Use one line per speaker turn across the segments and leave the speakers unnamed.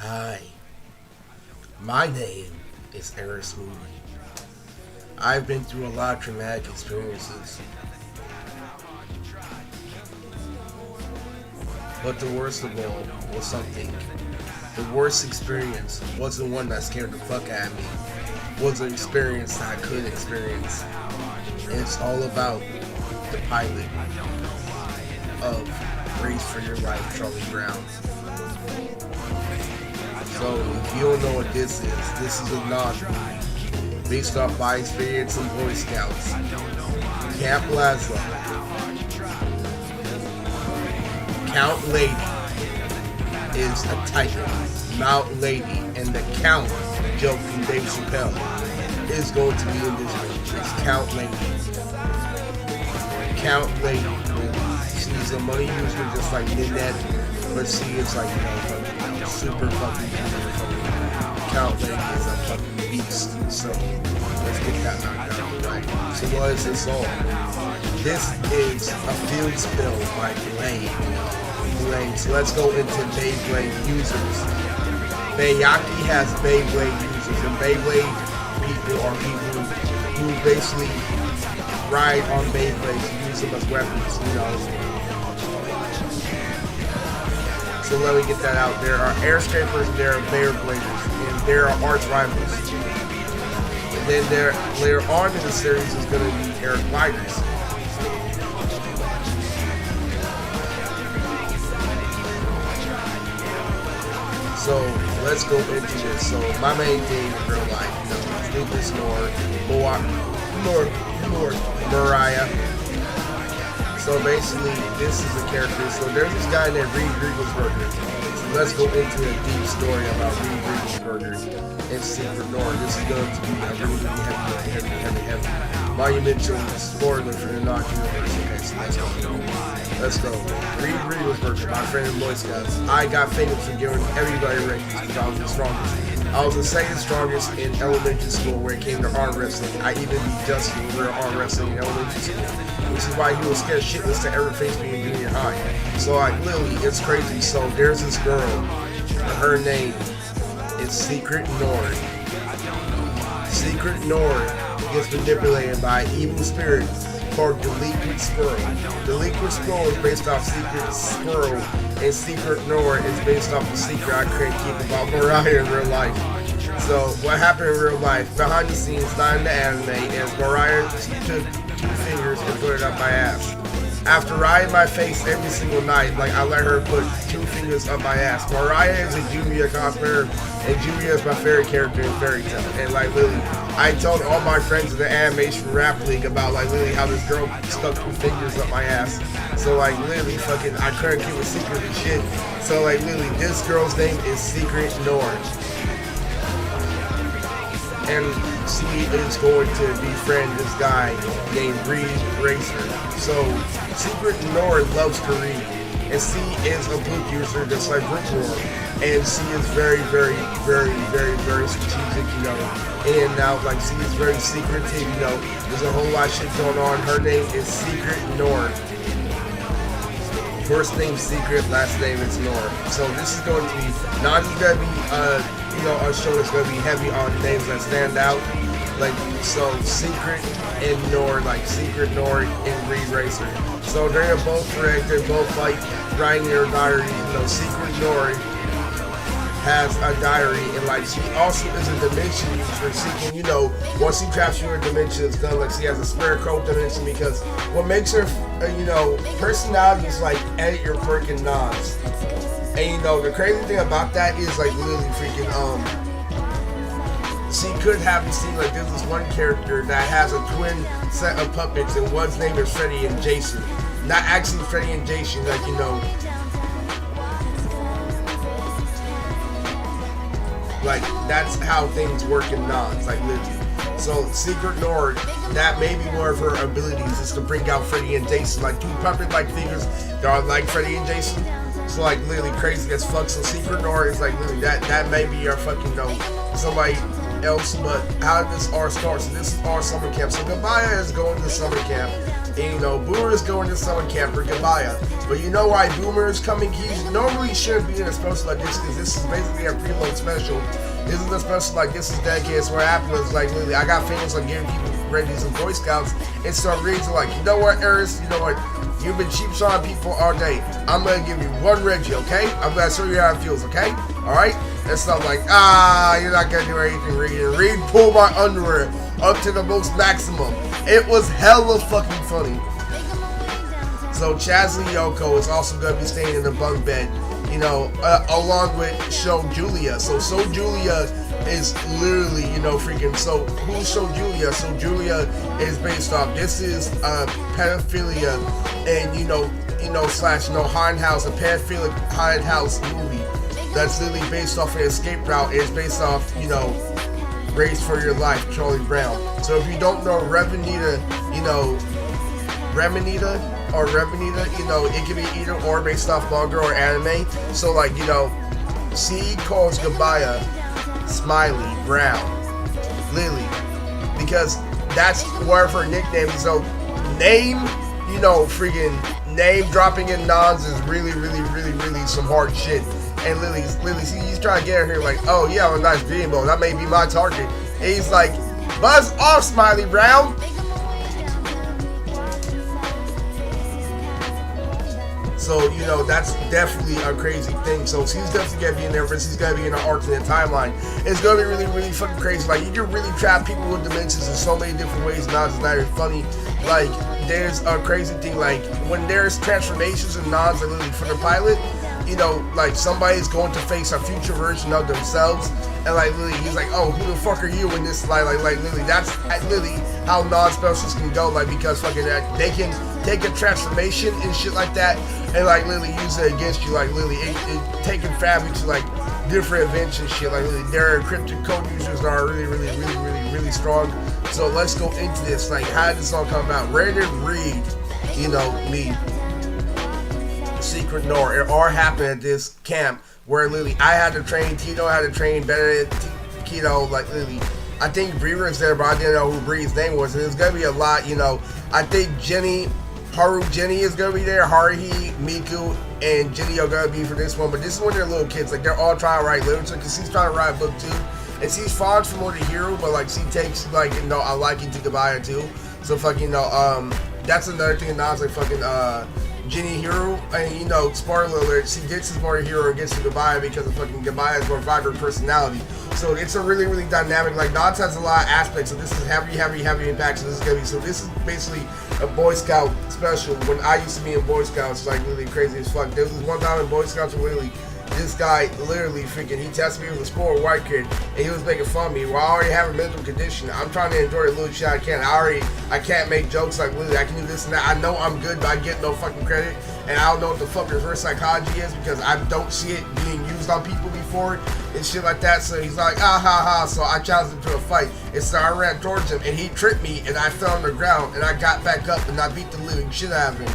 Hi, my name is Eris Moody. I've been through a lot of traumatic experiences, but the worst of all was something. The worst experience wasn't one that scared the fuck out of me. Was an experience that I could experience. And it's all about the pilot of Race for Your Life, Charlie Brown. So if you don't know what this is a Nonz movie based off my experience in Boy Scouts. Camp Plaza, Count Lady is a titan. Mount Lady and the Count, joke from Dave Chappelle, is going to be in this movie. It's Count Lady. Count Lady. She's a money user just like Ninette, but she is like, super fucking Count Lady is a fucking beast. So let's get that knocked out, right? So what is this all? This is a field spill by Blade. So let's go into Beyblade users. Bayaki has Beyblade users, and Beyblade people are people who basically ride on Beyblades and use them as weapons, So let me get that out. There are air scrapers and there are bear bladers, and there are arch rivals. And then later on in the series is going to be air gliders. So let's go into this. So my main thing in real life, is Lucas Mariah. So basically, this is a character. So there's this guy named Reed Riegelsberger. So let's go into a deep story about Reed Riegelsberger and Secret Nord. This is going to be a really heavy monumental spoiler for the Nonz universe. Okay, so let's go. Reed Riegelsberger, my friend in Boy Scouts. I got famous for giving everybody rankings because I was the strongest. I was the second strongest in elementary school where it came to arm wrestling. I even beat Justin when we were arm wrestling in elementary school, which is why he was scared shitless to ever face me in junior high. So like literally, it's crazy. So there's this girl, her name is Secret Nord. Secret Nord gets manipulated by an evil spirit called the Liquid Squirrel. The Liquid Squirrel is based off Secret Squirrel, and Secret Nord is based off the secret I couldn't keep about Mariah in real life. So what happened in real life, behind the scenes, not in the anime, is Mariah took 2 fingers and put it up my ass. After riding my face every single night, like I let her put 2 fingers up my ass. Mariah is a Juvia cosplayer, and Juvia is my favorite character in Fairy Tail. And like literally, I told all my friends in the animation rap league about like literally how this girl stuck 2 fingers up my ass. So like literally fucking, I couldn't keep a secret and shit. So like literally, this girl's name is Secret Nord. And she is going to befriend this guy named Reed Racer. So Secret Nord loves Kareem, and she is a book user just like Brookroar, and she is very strategic, and now like she is very secretive, there's a whole lot of shit going on. Her name is Secret Nord. First name Secret, last name is Nord. So this is going to be, Nonz is going to be a show that's going to be heavy on names that stand out. Like, so Secret and Nord, like Secret Nord and Reed Racer. So they're both correct, they both like writing their diary. Secret Nord has a diary, and like she also is a dimension user. She can, once she traps you in a dimension, it's done. Like she has a spare code dimension because what makes her, personality is like edit your freaking Nonz. And the crazy thing about that is like literally freaking she could have seen like there's this one character that has a twin set of puppets, and one's name is Freddy and Jason. Not actually Freddy and Jason, like like that's how things work in Nonz, like literally. So Secret Nord, that may be one of her abilities is to bring out Freddy and Jason, like 2 puppet-like figures that are like Freddy and Jason. So like literally crazy as fuck. So Secret Nord is like literally that may be your fucking somebody else. But how did this all start? So this is our summer camp. So Gabaya is going to summer camp. And, you know, Boomer is going to summer camp for Gabaya. But you know why Boomer is coming? He normally shouldn't be in a special like this, because this is basically a preload special. This is a special like this is dedicated. So what happened was, like, literally, I got famous like giving people ready some Boy Scouts, and so I'm ready to, like, you know what, Eris, you know what, you've been cheap shotting people all day. I'm gonna give you one Reggie, okay? I'm gonna show you how it feels, okay? Alright? And so I'm like, you're not gonna do anything, Reed. And Reed pulled my underwear up to the most maximum. It was hella fucking funny. So Chazzy Yoko is also gonna be staying in the bunk bed, you know, along with Show Julia. So Julia is literally, you know, freaking. So who's Show Julia? So Julia is based off. This is pedophilia, and you know, slash, you know, haunted house, a pedophilic haunted house movie that's literally based off an escape route. It's based off, you know, Race for Your Life, Charlie Brown. So if you don't know Revenita, you know, Revenita, you know, it can be either or based off manga or anime. So, like, you know, she calls Gabaya Smiley, Brown, Lily, because that's one of her nicknames. So name, you know, freaking name dropping in Nonz is really some hard shit. And Lily, see, he's trying to get her here like, oh yeah, I'm a nice dreamboat, that may be my target. And he's like, buzz off, Smiley Brown. So, you know, that's definitely a crazy thing. So she's definitely gonna be in there, but she's gonna be in an alternate timeline. It's gonna be really fucking crazy. Like, you can really trap people with dimensions in so many different ways. Now it's not even funny. Like, there's a crazy thing, like when there's transformations in Nonz, like literally for the pilot, you know, like somebody's going to face a future version of themselves, and like literally he's like, oh, who the fuck are you in this, like literally that's literally how non-specials can go, like, because fucking they can take a transformation and shit like that and like literally use it against you, like literally it taking fabric to like different events and shit. Like literally there are encrypted code users that are really strong. So let's go into this. Like, how did this all come about? Where did Reed, you know, meet Secret Nor? It all happened at this camp where literally I had to train, Tito had to train better than Tito. Like literally, I think Bree was there, but I didn't know who Bree's name was. And there's gonna be a lot, you know. I think Jenny is gonna be there. Haruhi, Miku, and Jenny are gonna be for this one. But this is when they're little kids. Like, they're all trying to write literature, because she's trying to write a book too. And she's fond for more the hero, but like she takes, like, you know, a liking to Gabaya too. So fucking, you know, that's another thing. Now it's like fucking Jenny Hero, and you know, spoiler alert, she gets his more hero and gets to Gabaya because of fucking Gabaya's more vibrant personality. So it's a really dynamic, like, Nonz has a lot of aspects, so this is heavy impact. So this is gonna be, so this is basically a Boy Scout special. When I used to be in Boy Scouts, like really crazy as fuck. There was one time in Boy Scouts where literally this guy literally freaking, he tested me as a spoiled white kid, and he was making fun of me. Well, I already have a mental condition. I'm trying to enjoy the little shit I can. I can't make jokes like literally I can do this and that. I know I'm good, but I get no fucking credit, and I don't know what the fuck reverse psychology is because I don't see it being used on people before and shit like that. So he's like, ah ha ha. So I challenged him to a fight, and so I ran towards him, and he tripped me, and I fell on the ground, and I got back up, and I beat the living shit out of him.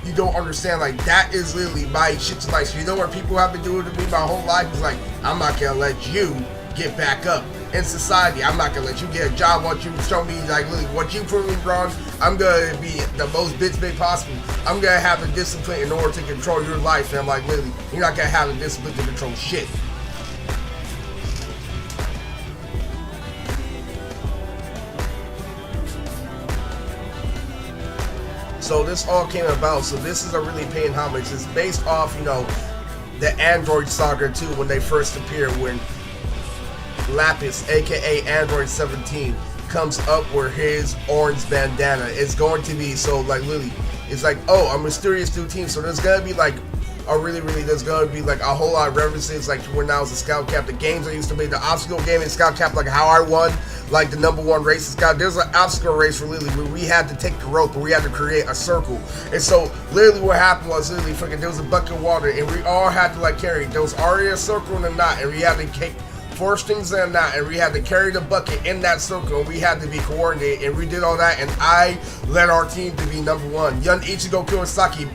You don't understand, like, that is literally my shit to life. So you know what people have been doing to me my whole life is like, I'm not gonna let you get back up in society. I'm not gonna let you get a job. Once you show me, like, literally what you prove me wrong, I'm gonna be the most bitch made possible. I'm gonna have the discipline in order to control your life. And I'm like, literally, you're not gonna have the discipline to control shit. So this all came about. So this is a really paying homage. It's based off, you know, the Android saga too, when they first appear, when Lapis, aka Android 17, comes up with his orange bandana. It's going to be, so like literally, it's like, oh, a mysterious new team. So there's gonna be like a there's gonna be like a whole lot of references, like to when I was a scout cap, the games I used to play, the obstacle game in scout cap, like how I won like the #1 race in scout. There's an obstacle race for Lily where we had to take the rope, but we had to create a circle. And so literally what happened was literally freaking, there was a bucket of water, and we all had to like carry, there was already a circle and a knot, and we had to take 4 strings and a knot, and we had to carry the bucket in that circle, and we had to be coordinated, and we did all that, and I led our team to be #1. Young Ichigo Kurosaki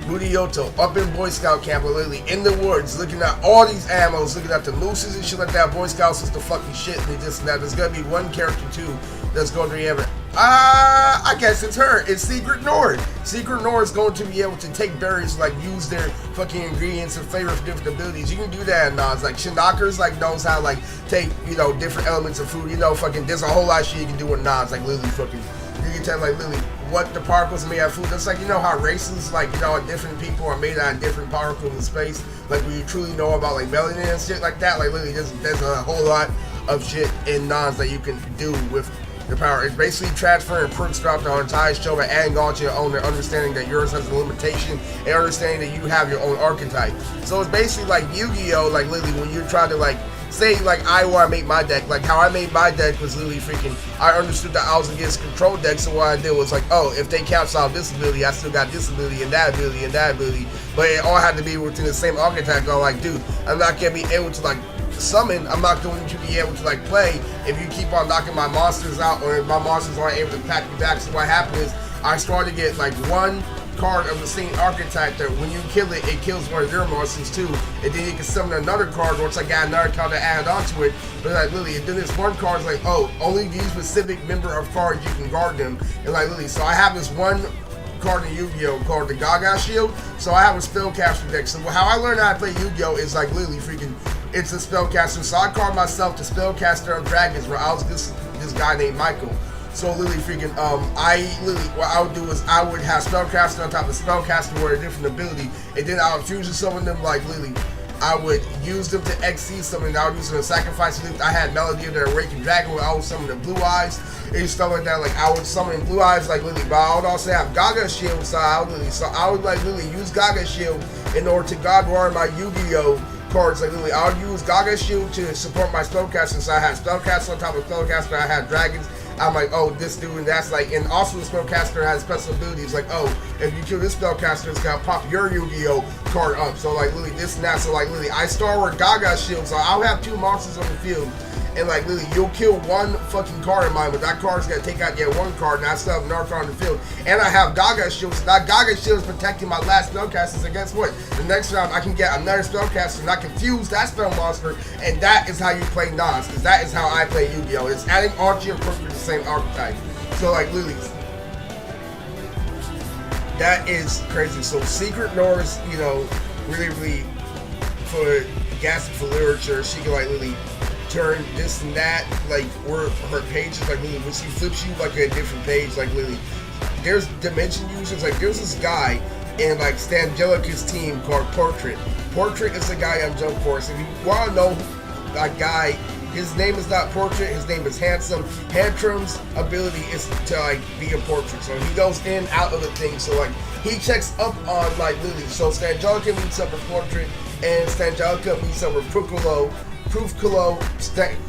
Murioto up in Boy Scout camp, literally in the woods, looking at all these ammos, looking at the mooses and shit like that. Boy Scouts is the fucking shit, and this and that. There's gonna be one character too that's going to be able. I guess it's her. It's Secret Nord. Secret Nord is going to be able to take berries, like use their fucking ingredients and flavor for different abilities. You can do that in Nonz. Like Shinakers, like knows how to like take different elements of food. Fucking there's a whole lot of shit you can do with Nonz. Like literally fucking. You can tell like literally what the particles made out of food. That's like how races like different people are made out of different particles in space. Like when you truly know about like melanin and shit like that. Like literally there's a whole lot of shit in Nonz that you can do with your power. It's basically transferring perks throughout the entire show and adding on to your own, understanding that yours has a limitation and understanding that you have your own archetype. So it's basically like Yu-Gi-Oh! Like literally when you're trying to like say like I want to make my deck, like how I made my deck was literally freaking, I understood that I was against control deck, so what I did was like, oh, if they cancel out this ability, I still got this ability and that ability and that ability, but it all had to be within the same archetype. I'm like, dude, I'm not gonna be able to like summon, I'm not going to be able to like play if you keep on knocking my monsters out or if my monsters aren't able to pack me back. So what happened is I started to get like one card of the same archetype that when you kill it, it kills one of their monsters too, and then you can summon another card once I got another card to add onto it. But like literally, and then this one card is like, oh, only these specific member of cards you can guard them, and like literally, so I have this one card in Yu-Gi-Oh! Called the Gaga Shield, so I have a spellcaster deck. So how I learned how to play Yu-Gi-Oh! Is like literally freaking, it's a spellcaster. So I called myself the spellcaster of dragons, where I was this guy named Michael. So literally freaking, what I would do is I would have spellcaster on top of spellcaster with a different ability, and then I would fusion summon them. Like literally, I would use them to XC summon. I would use them to sacrifice them. I had Melody of the Awakened Dragon, where I would summon the Blue Eyes and stuff like that. Like I would summon Blue Eyes, like literally, but I would also have Gaga Shield. So I would like literally use Gaga Shield in order to God war my Yu-Gi-Oh! Cards. Like literally, I would use Gaga Shield to support my spellcaster. So I had spellcaster on top of spellcaster. I had dragons. I'm like, oh, this dude, and that's like, and also the spellcaster has special abilities. Like, oh, if you kill this spellcaster, it's gonna pop your Yu-Gi-Oh! Card up. So like, literally, this and that. So like, literally, I start with Gaga Shield. So I'll have two monsters on the field, and like, literally, you'll kill one fucking card in mine, but that card's gonna take out one card, and I still have another card on the field. And I have Gaga Shield. So that Gaga Shield is protecting my last spellcaster. So guess what? The next round, I can get another spellcaster, and I can fuse that spell monster, and that is how you play Nonz, because that is how I play Yu-Gi-Oh! It's adding onto your perk with the same archetype. So like, literally, that is crazy. So Secret Nor's, really for gas for literature, she can like literally turn this and that, like where her page is like literally when she flips you like a different page, like literally there's dimension users. Like there's this guy in like Stangelica's team called Portrait. Portrait is the guy on Jump Force. If you want to know that guy, his name is not Portrait, his name is Handsome. Hantrum's ability is to like be a portrait, so he goes in out of the thing. So like he checks up on like Lily. So Stangelica meets up with Portrait, and Stangelica meets up with Proof Kalo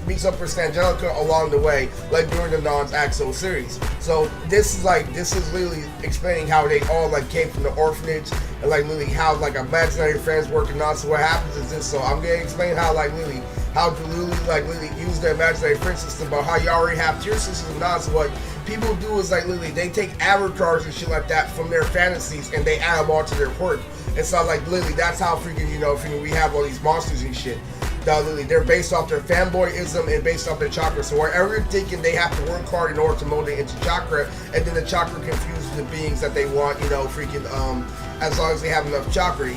meets up with Stangelica along the way, like during the Nonz Axo series. So this is literally explaining how they all like came from the orphanage, and like literally how like imaginary friends working on. So what happens is this. So I'm gonna explain how like literally how to literally use the imaginary friend system, but how you already have tier systems and Nonz. So what people do is like literally they take avatars and shit like that from their fantasies and they add them all to their work. And so like literally that's how freaking we have all these monsters and shit. Literally, they're based off their fanboyism and based off their chakra. So wherever you're thinking they have to work hard in order to mold it into chakra, and then the chakra confuses the beings that they want, as long as they have enough chakra,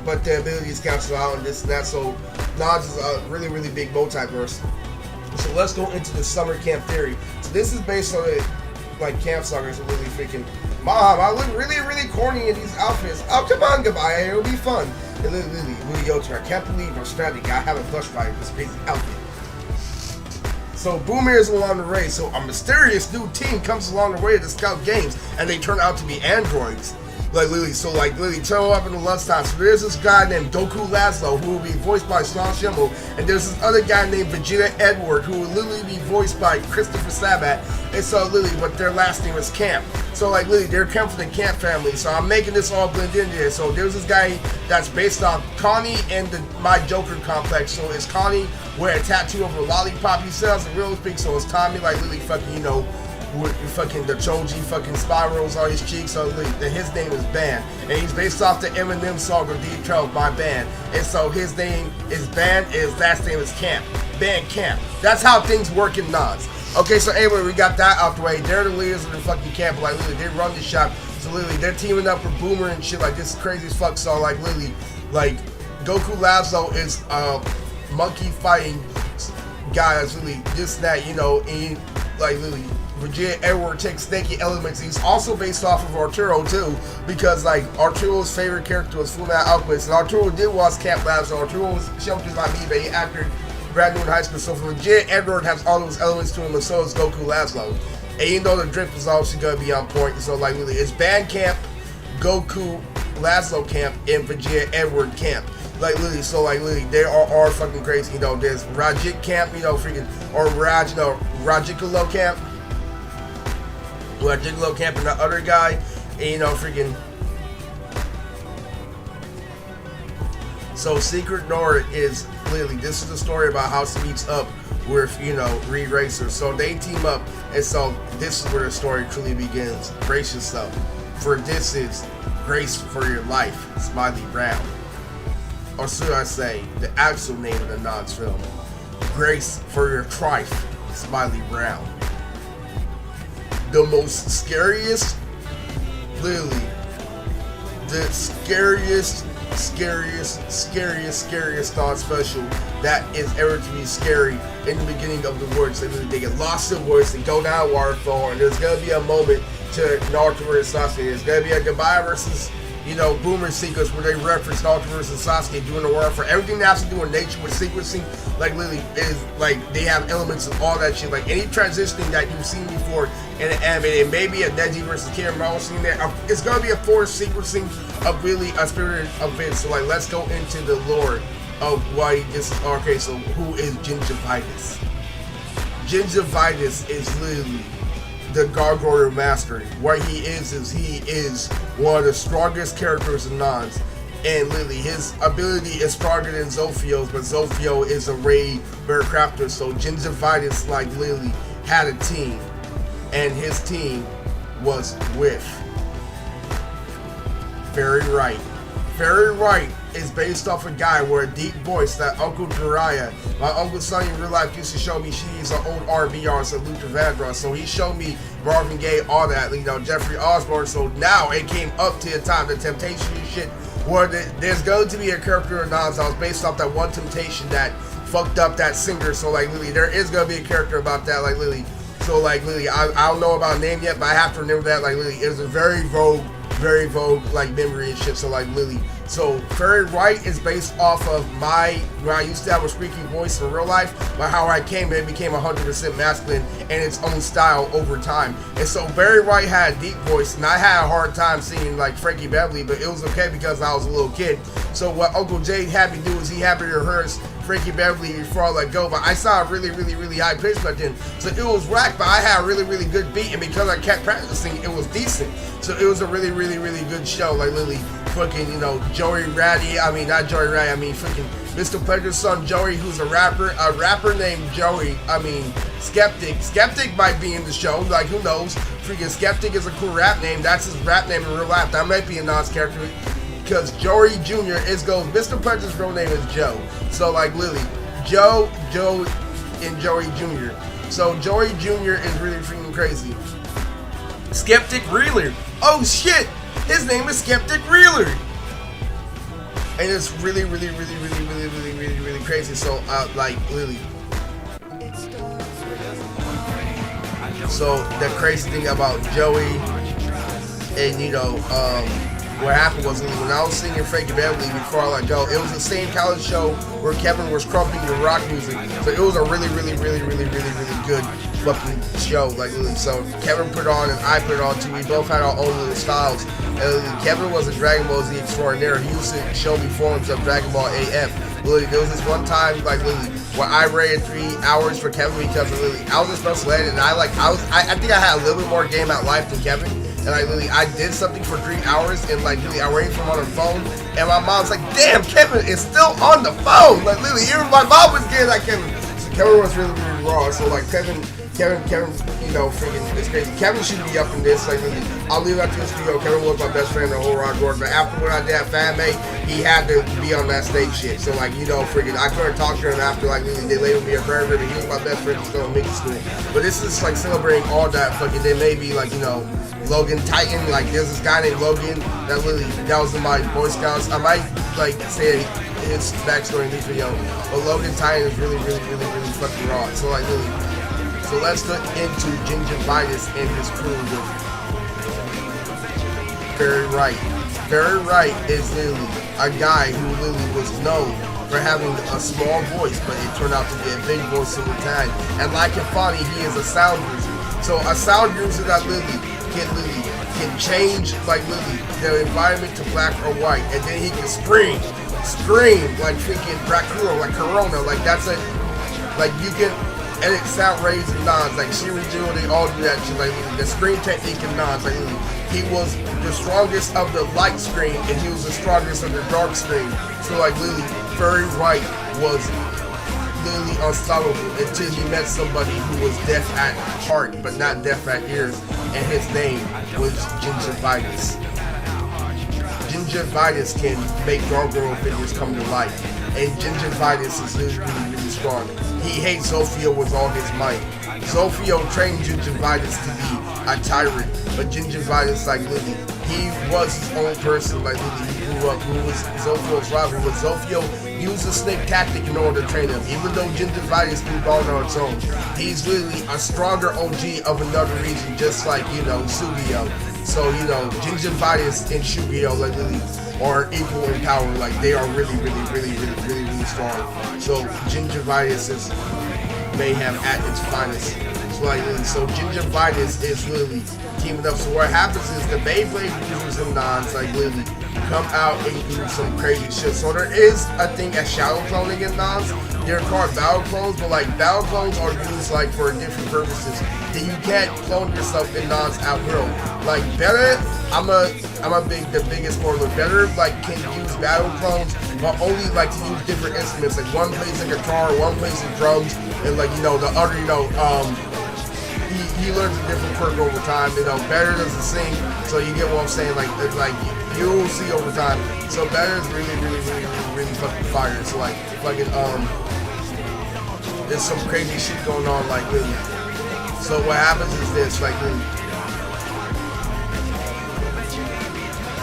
but the abilities cancel out and this and that. So Nonz is a really, really big multiverse. So let's go into the summer camp theory. So this is based on like camp songers are really freaking, Mom, I look really, really corny in these outfits. Oh, come on, goodbye, it'll be fun. And literally, I can't believe I'm stranded. I haven't flushed by this crazy outfit. So Boomer is along the way. So a mysterious new team comes along the way to the scout games, and they turn out to be androids. Like literally turn up in the lunchtime. So there's this guy named Doku Laszlo who will be voiced by Sean Schimmel, and there's this other guy named Vegeta Edward who will literally be voiced by Christopher Sabat. And so literally, but their last name is Camp. So like literally, they're come from the Camp family. So I'm making this all blend in here. So there's this guy that's based on Connie and my Joker complex. So is Connie wear a tattoo of a lollipop he sells in real speak? So it's Tommy like literally fucking with fucking the Choji fucking spirals on his cheeks. So his name is Ban, and he's based off the Eminem song of Deep Trail by Ban. And so his name is Ban, his last name is Camp. Ban Camp. That's how things work in Nonz. Okay, so anyway, we got that out the way. They're the leaders of the fucking camp. Like literally, they run the shop. So literally, they're teaming up with Boomer and shit. Like this crazy as fuck. So like literally, like Goku Lazo is monkey fighting guy that's really this that, you know, and like literally Vegeta Edward takes snaky elements. He's also based off of Arturo too, because like Arturo's favorite character was Fullmetal Alchemist, and Arturo did watch Camp Lab, so Arturo was shown just like me, but he acted brand new in high school. So for Vegeta Edward has all those elements to him, and so is Goku Laszlo. And you know the drift is obviously gonna be on point. So like literally, it's Ban Camp, Goku Laszlo Camp, and Vegeta Edward Camp. Like literally, so like literally, they are fucking crazy. You know, there's Rajik Camp, you know, freaking, or Raj, you know, Rajikalo Camp, Rajikalo Camp, and the other guy, and you know, freaking. So Secret Nord is literally, this is the story about how she meets up with, you know, Reed Racer. So they team up, and so this is where the story truly begins. Brace yourself, for this is Grace for Your Life, Smiley Brown. Or should I say, the actual name of the Nonz film, Grace for Your Trife, Smiley Brown. The most scariest, literally, the scariest Nonz special that is ever to be scary in the beginning of the words. They get lost in words, they go down a waterfall, and there's gonna be a moment to Naruto versus Sasuke. There's gonna be a goodbye versus, you know, Boomer sequence where they reference Naruto versus Sasuke doing the warfare. Everything that has to do with nature with sequencing, like literally, is like they have elements of all that shit. Like any transitioning that you've seen before in an anime, it may be a Neji versus Kiramaro scene there. It's gonna be a forced sequencing of really a spirited event. So like, let's go into the lore of why this is. Okay, so who is Gingivitis? Gingivitis is literally the Gargoyle Master. What he is one of the strongest characters in Nonz, and literally his ability is stronger than Zofio's, but Zofio is a raid bear crafter. So Gingivitis like literally had a team, and his team was with Very Right. Very Right is based off a guy with a deep voice that Uncle Jiraiya, my Uncle Sonny in real life, used to show me. She's an old R&B artist of Luther Vandross, so he showed me Marvin Gaye, all that, you know, Jeffrey Osborne. So now it came up to the time, the Temptation and shit, where there's going to be a character in Nonz that was based off that one Temptation that fucked up that singer. So like literally, there is going to be a character about that, like literally. So like literally, I don't know about a name yet, but I have to remember that. Like literally, it was a very vogue like memory and shit. So like literally, so Fairy Right is based off of when I used to have a squeaky voice in real life, but how I it became 100% masculine and its own style over time. And so Barry White had a deep voice, and I had a hard time singing like Frankie Beverly, but it was okay because I was a little kid. So what Uncle Jay had me do is he had me rehearse Frankie Beverly before I let go, but I saw a really high pitch back then, so it was whack, but I had a really good beat, and because I kept practicing, it was decent. So it was a really good show. Like literally fucking, you know, Joey Ratty, I mean not Joey Ratty, I mean freaking Mr. Pleasure's son Joey, who's a rapper named Joey, I mean Skeptic might be in the show, like who knows. Freaking Skeptic is a cool rap name, that's his rap name in real life. That might be a Nonz character, because Joey Jr. Mr. Pleasure's real name is Joe. So like literally, Joe, and Joey Jr. So Joey Jr. is really freaking crazy. Skeptic Reeler. Oh shit! His name is Skeptic Reeler. And it's really crazy. So like literally. So the crazy thing about Joey and you know, what happened was when I was singing Frankie Beverly before I let go, it was the same college show where Kevin was crumping the rock music. So it was a really good fucking show. Like so Kevin put on and I put on too. We both had our own little styles. Kevin was a Dragon Ball Z extraordinaire. He used to show me forms of Dragon Ball AF. Literally, there was this one time, like literally, where I rated 3 hours for Kevin because literally I was a special ed, and I think I had a little bit more game out life than Kevin. And like literally, I did something for 3 hours, and like literally, I waited for him on the phone, and my mom's like, "Damn, Kevin is still on the phone!" Like literally, even my mom was getting like Kevin. So Kevin was really raw. So like Kevin Kevin, you know, freaking, it's crazy. Kevin should be up in this. Like, I'll leave that to the studio. Kevin was my best friend in the whole rock world. But after when I did that fan made, he had to be on that stage shit. So, like, you know, freaking, I couldn't talk to him after, like, they labeled me a bird, but he was my best friend still in middle school. But this is, like, celebrating all that fucking, they may be, like, you know, Logan Titan. Like, there's this guy named Logan that was in my Boy Scouts. I might, like, say his backstory in this video. But Logan Titan is really fucking raw. So, like, really. So let's look into Gingivitis and his crew with Very Right. Very Right is literally a guy who literally was known for having a small voice, but it turned out to be a big voice in the time. And like Ifani, he is a sound user. So a sound user that literally can change like literally the environment to black or white, and then he can scream like freaking Dracula, like Corona, like that's it. Like you can edit sound rays and Nonz, like Shiri Jill, they all do that shit. Like the screen technique in Nonz, like he was the strongest of the light screen and he was the strongest of the dark screen. So like literally, Very Right was literally unstoppable until he met somebody who was deaf at heart but not deaf at ears, and his name was Gingivitis. Gingivitis can make gargoyle figures come to life, and Gingivitis is really strong. He hates Zofio with all his might. Zofio trained Gingivitis to be a tyrant, but Gingivitis, like Lily, he was his own person. Like Lily, he grew up, who was Zofio's rival. But Zofio used the snake tactic in order to train him. Even though Gingivitis can go on its own, he's really a stronger OG of another region, just like, you know, Sugio. So, you know, Gingivitis and Shugio, like Lily, are equal in power. Like they are really strong. So Gingivitis is mayhem at its finest. So Gingivitis is really teaming up. So what happens is the Beyblade users and Nonz like literally come out and do some crazy shit. So there is a thing as shadow cloning in Nonz. They're called battle clones, but like battle clones are used like for different purposes. Then you can't clone yourself in Nonz at will. Like better, the biggest spoiler. Better like can use battle clones, but only like to use different instruments. Like one plays a guitar, one plays the drums, and like, you know, the other, you know, he learns a different quirk over time. You know, Better doesn't sing, so you get what I'm saying. Like you'll see over time. So Better is really fucking fire. So like fucking there's some crazy shit going on, like really. So what happens is this, like really.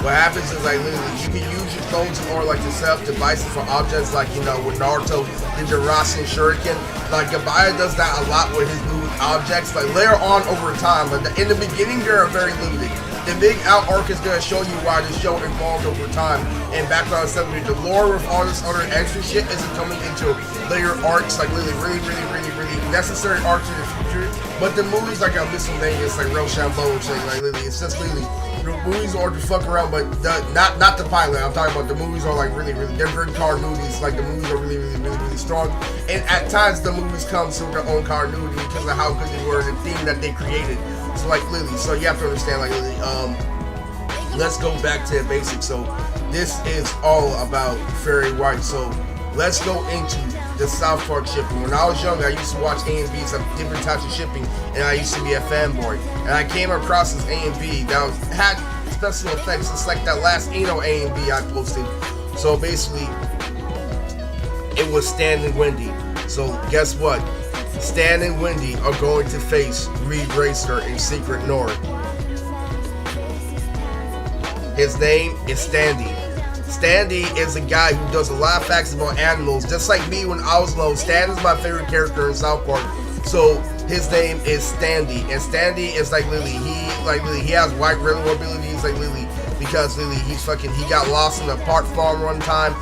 What happens is like literally you can use your clones in order like to set up devices for objects, like, you know, with Naruto did the Rasen Shuriken. Like Gabaya does that a lot with his new objects. Like later on over time, but in the beginning they're very limited. The big out arc is gonna show you why the show evolved over time. And background assembly, the lore with all this other extra shit isn't coming into later arcs, like really necessary arcs in the future. But the movies like Miscellaneous, like Rochambeau and shit, like literally, it's just really. The movies are to fuck around, but not the pilot. I'm talking about the movies are like really they're good card movies. Like the movies are really strong, and at times the movies come to their own continuity because of how good they were, the theme that they created. So like Lily, so you have to understand, like Lily. Let's go back to the basics. So this is all about Very White. So let's go into the South Park shipping. When I was young, I used to watch A and B's of different types of shipping, and I used to be a fanboy. And I came across this A and B that had special effects. It's like that last Eno A and B I posted. So basically, it was Stan and Wendy. So guess what? Stan and Wendy are going to face Reed Racer in Secret North. His name is Standy. Standy is a guy who does a lot of facts about animals, just like me when I was little. Stan is my favorite character in South Park. So his name is Standy, and Standy is like Lily. He has white railroad abilities, like Lily, because Lily he got lost in a park farm one time.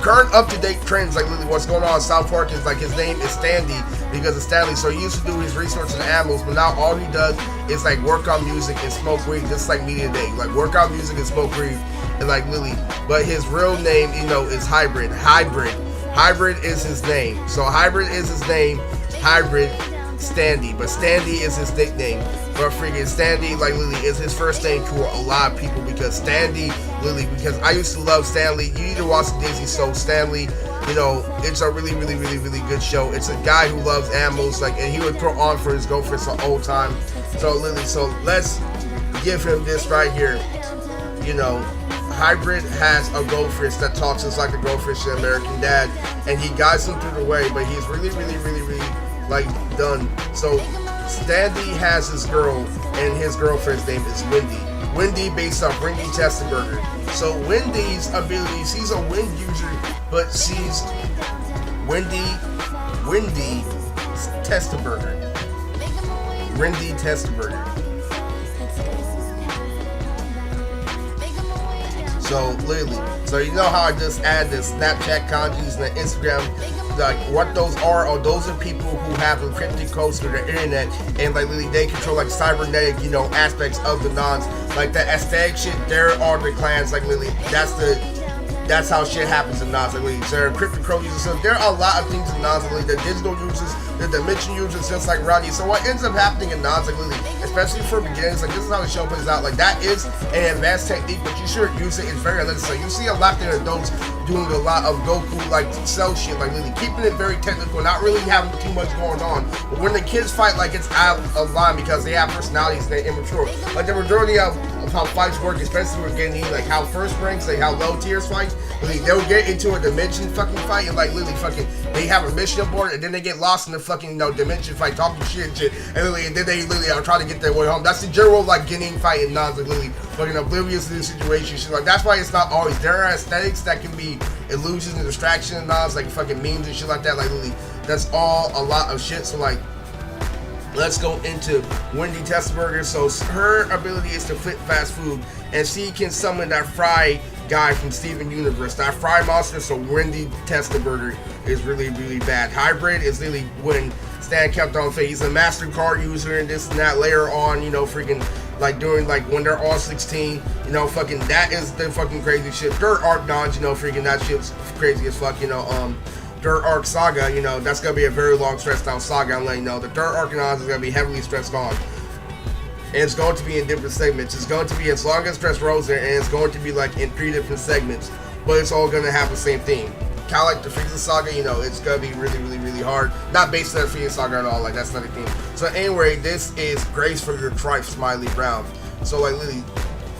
Current up-to-date trends, like Lily, what's going on in South Park is like his name is Standy because of Stanley. So he used to do his research on animals, but now all he does is like work on music and smoke weed, just like me today. Like work on music and smoke weed, and like Lily. But his real name, you know, is Hybrid. Hybrid is his name. So Hybrid is his name. Hybrid Standy, but Standy is his nickname. But freaking Standy, like Lily, is his first name to a lot of people because Standy, Lily, because I used to love Stanley. You need to watch the Disney show Stanley. You know, it's a really, really, really, really good show. It's a guy who loves animals, like, and he would put on for his girlfriend the whole time. So Lily, so let's give him this right here. You know, Hybrid has a goldfish that talks just like the goldfish in American Dad, and he guides him through the way, but he's really, really, really, really like done. So Standy has his girl, and his girlfriend's name is Wendy. Wendy based off Wendy Testenberger. So Wendy's abilities, she's a wind user, but she's Wendy Testenberger. Wendy Testenberger. So literally, so you know how I just add the Snapchat kanjis and the Instagram, like what those are those are people who have encrypted codes through the internet, and like literally they control like cybernetic, you know, aspects of the Nonz, like the aesthetic shit. There are the clans, like literally that's how shit happens in Nonz. Like literally, there are encrypted code users. So there are a lot of things in Nonz, like the digital users, the dimension users, just like Roddy. So what ends up happening in Nonz, like literally, especially for beginners, like this is how the show plays out. Like that is an advanced technique, but you should use it. It's very limited. So you see a lot of adults doing a lot of Goku like cell shit, like literally keeping it very technical, not really having too much going on. But when the kids fight, like it's out of line because they have personalities and they're immature. Like the majority of how fights work, especially with getting like how first ranks, like how low tiers fight, they'll get into a dimension fucking fight and like literally fucking they have a mission aboard and then they get lost in the fucking dimension fight talking shit and shit, and then they literally are trying to get their way home. That's the general like getting fight in Nonz, like literally fucking oblivious to the situation. Shit, like that's why it's not always there are aesthetics that can be illusions and distraction in Nonz, like fucking memes and shit like that. Like literally, that's all a lot of shit. So like, let's go into Wendy Testenberger. So her ability is to flip fast food, and she can summon that fry guy from Steven Universe, that fry monster. So Wendy Testenberger is really, really bad. Hybrid is literally when Stan kept on saying he's a MasterCard user and this and that. Later on, you know, freaking like during like when they're all 16, you know, fucking that is the fucking crazy shit. Dirt Arc Nonz, you know, freaking that shit's crazy as fuck, you know. Dirt Arc Saga, you know, that's gonna be a very long stretched out saga. I'm letting you know the Dirt Arc Nonz is gonna be heavily stretched on. And it's going to be in different segments. It's going to be as long as Dress Rosa, and it's going to be like in 3 different segments, but it's all gonna have the same theme. Kind of like the Frieza Saga, you know, it's gonna be really, really, really hard. Not based on the Frieza Saga at all, like that's not a thing. So anyway, this is Grace for Your Trife, Smiley Brown. So like literally,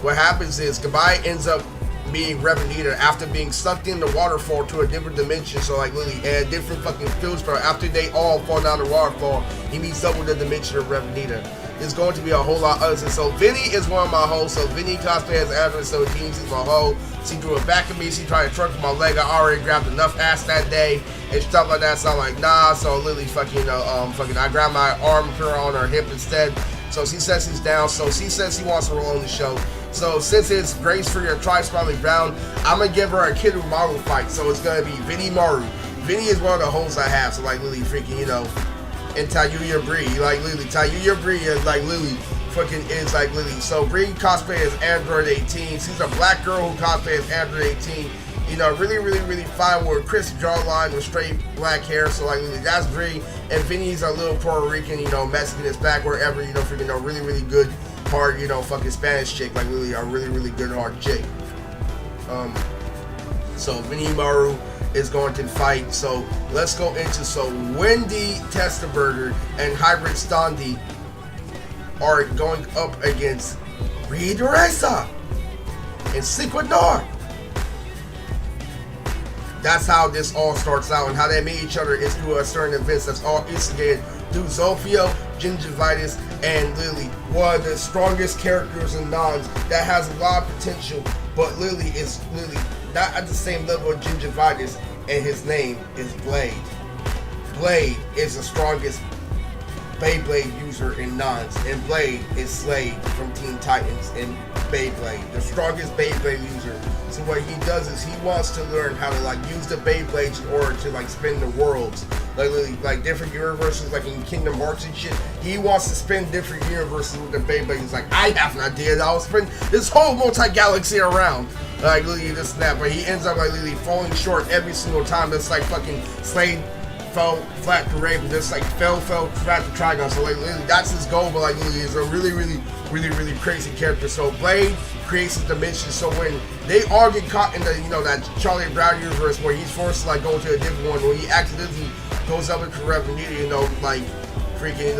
what happens is Goodbye ends up being Revenita after being sucked in the waterfall to a different dimension. So like literally, and a different fucking field star. After they all fall down the waterfall, he meets up with the dimension of Revenita. It's going to be a whole lot other. So Vinny is one of my hoes. So Vinny cosplay as Android 17. She's my hoe. She threw it back at me. She tried to truck my leg. I already grabbed enough ass that day and stuff like that. So I'm like, nah. So literally, fucking, I grabbed my arm, put her on her hip instead. So she says she's down. So she says she wants to roll on the show. So since it's Grace for Your Trife, Smiley Brown, I'm gonna give her a Kidu Maru fight. So it's gonna be Vinny Maru. Vinny is one of the hoes I have. So like literally, freaking, you know. And Tayuya Bree, like literally, Tayuya Bree is like literally fucking is like literally. So Bree cosplay as Android 18. She's a black girl who cosplays as Android 18. You know, really, really, really fine with crisp jawline with straight black hair. So like literally, that's Bree. And Vinny's a little Puerto Rican, you know, Mexican is back wherever, you know, freaking, you know, really, really good, hard, you know, fucking Spanish chick, like literally a really, really good hard chick. So Vinny Maru is going to fight. So let's go into Wendy Testenberger and Hybrid Standi are going up against Reed Reza and Secret Nord. That's how this all starts out, and how they meet each other is through a certain events that's all instigated through Zofio, Gingivitis, and Lily, one of the strongest characters in Nonz that has a lot of potential, but Lily is Lily not at the same level of Gingivitis, and his name is Blade. Blade is the strongest Beyblade user in Nonz, and Blade is Slade from Teen Titans and Beyblade, the strongest Beyblade user. So what he does is he wants to learn how to like use the Beyblades in order to like spin the worlds, like different universes, like in Kingdom Hearts and shit. He wants to spin different universes with the Beyblades. He's like, I have an idea. I'll spin this whole multi-galaxy around. Like literally this and that, but he ends up like literally falling short every single time. It's like fucking Slade fell flat to rape, and just like fell flat to Trigon. So like literally, that's his goal. But like literally, is a really crazy character. So Blade creates a dimension. So when they all get caught in the that Charlie Brown universe where he's forced to like go to a different one, when he accidentally goes up into Revenue, like freaking